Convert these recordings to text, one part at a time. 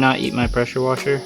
not eat my pressure washer.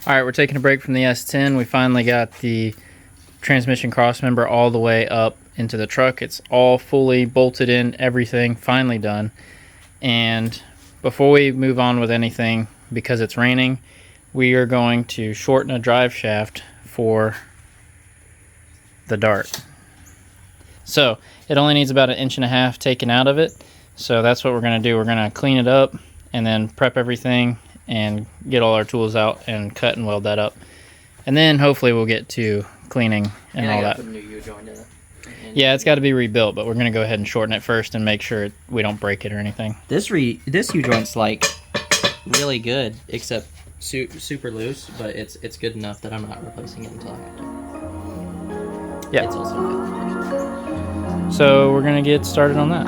Alright, we're taking a break from the S10. We finally got the transmission crossmember all the way up into the truck. It's all fully bolted in, everything finally done. And before we move on with anything, because it's raining, we are going to shorten a drive shaft for the Dart. So it only needs about 1.5 inches taken out of it. So that's what we're going to do. We're going to clean it up and then prep everything and get all our tools out and cut and weld that up. And then hopefully we'll get to cleaning and all that. Put a new U-joint in it. Yeah, it's got to be rebuilt, but we're going to go ahead and shorten it first and make sure we don't break it or anything. This U-joint's like really good, except super loose, but it's good enough that I'm not replacing it until I have to. Yeah. It's also good. So we're going to get started on that.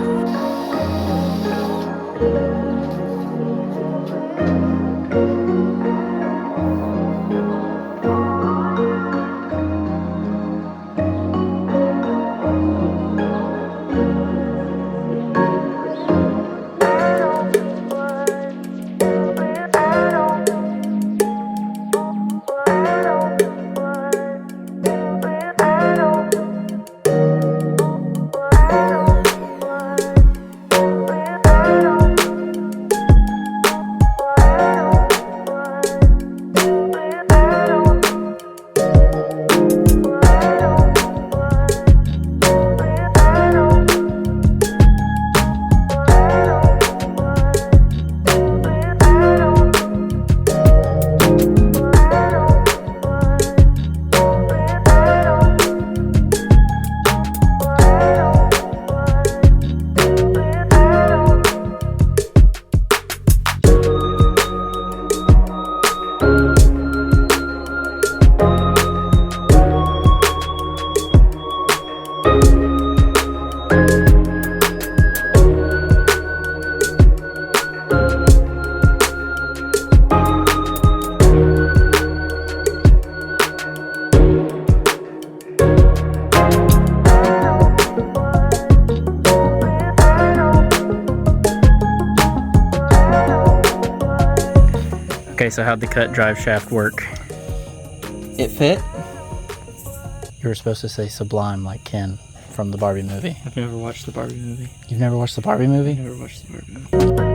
Okay, so how'd the cut drive shaft work? It fit. You were supposed to say sublime like Ken from the Barbie movie. I've never watched the Barbie movie. You've never watched the Barbie movie? I've never watched the Barbie movie.